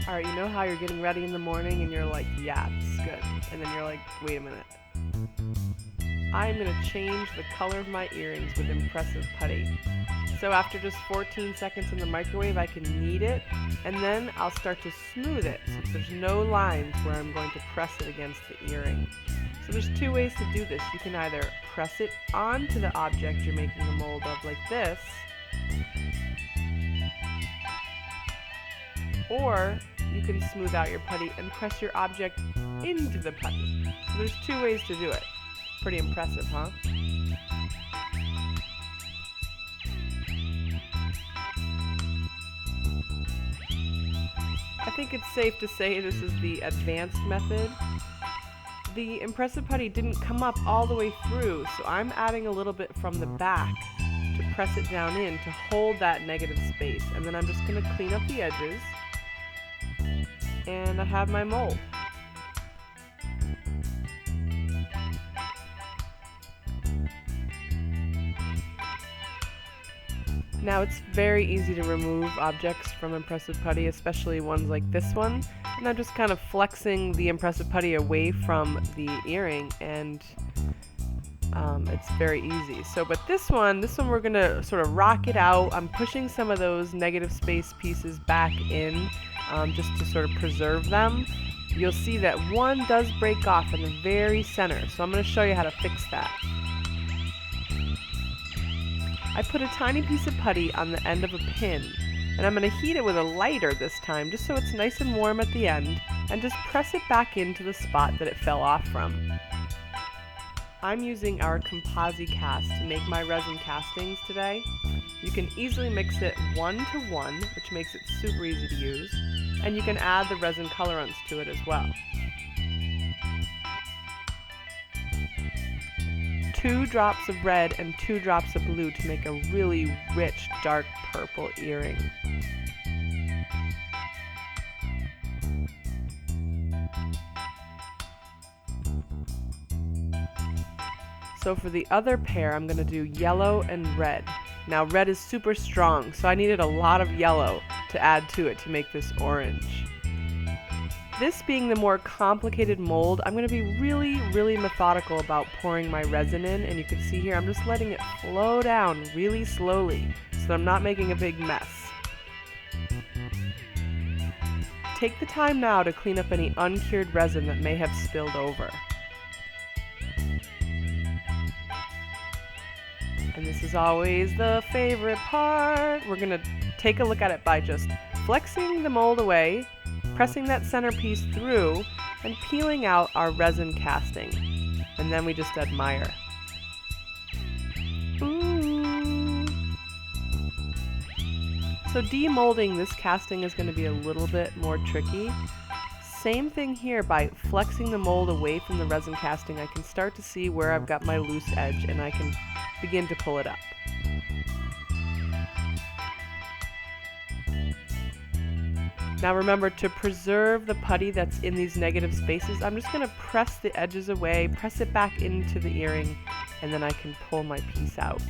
Alright, you know how you're getting ready in the morning and you're like, yeah, this is good. And then you're like, wait a minute. I'm going to change the color of my earrings with ImPRESSive Putty. So after just 14 seconds in the microwave, I can knead it, and then I'll start to smooth it so there's no lines where I'm going to press it against the earring. So there's two ways to do this. You can either press it onto the object you're making a mold of like this, or you can smooth out your putty and press your object into the putty. So there's two ways to do it. Pretty impressive, huh? I think it's safe to say this is the advanced method. The ImPRESSive Putty didn't come up all the way through, so I'm adding a little bit from the back to press it down in to hold that negative space. And then I'm just going to clean up the edges, and I have my mold. Now it's very easy to remove objects from ImPRESSive Putty, especially ones like this one. And I'm just kind of flexing the ImPRESSive Putty away from the earring, and it's very easy. So, but this one we're gonna sort of rock it out. I'm pushing some of those negative space pieces back in, just to sort of preserve them. You'll see that one does break off in the very center, so I'm gonna show you how to fix that. I put a tiny piece of putty on the end of a pin, and I'm going to heat it with a lighter this time just so it's nice and warm at the end, and just press it back into the spot that it fell off from. I'm using our ComposiCast to make my resin castings today. You can easily mix it 1-to-1, which makes it super easy to use, and you can add the resin colorants to it as well. 2 drops of red and 2 drops of blue to make a really rich dark purple earring. So for the other pair, I'm going to do yellow and red. Now red is super strong, so I needed a lot of yellow to add to it to make this orange. This being the more complicated mold, I'm going to be really methodical about pouring my resin in, and you can see here I'm just letting it flow down really slowly so that I'm not making a big mess. Take the time now to clean up any uncured resin that may have spilled over. And this is always the favorite part. We're going to take a look at it by just flexing the mold away, pressing that centerpiece through, and peeling out our resin casting. And then we just admire. Ooh. So demolding this casting is going to be a little bit more tricky. Same thing here, by flexing the mold away from the resin casting, I can start to see where I've got my loose edge, and I can begin to pull it up. Now remember, to preserve the putty that's in these negative spaces, I'm just going to press the edges away, press it back into the earring, and then I can pull my piece out.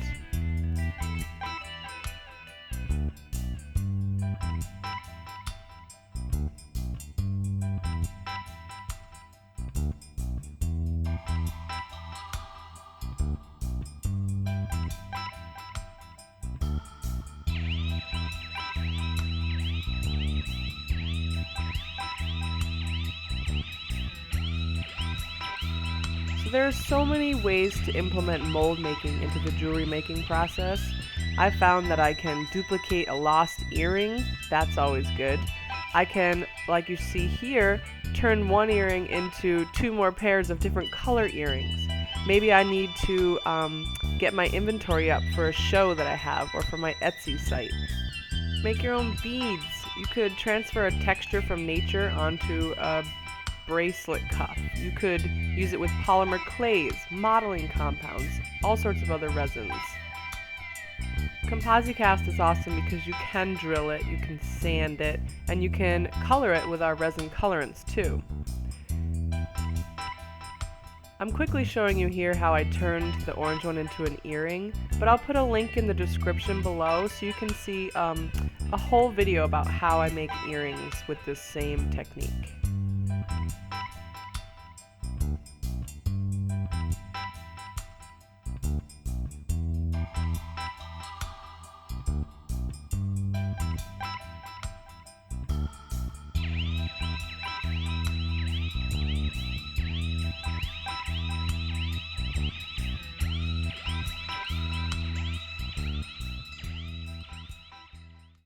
There are so many ways to implement mold making into the jewelry making process. I found that I can duplicate a lost earring. That's always good. I can, like you see here, turn one earring into 2 more pairs of different color earrings. Maybe I need to get my inventory up for a show that I have, or for my Etsy site. Make your own beads. You could transfer a texture from nature onto a bracelet cuff. You could use it with polymer clays, modeling compounds, all sorts of other resins. ComposiCast is awesome because you can drill it, you can sand it, and you can color it with our resin colorants too. I'm quickly showing you here how I turned the orange one into an earring, but I'll put a link in the description below so you can see a whole video about how I make earrings with this same technique.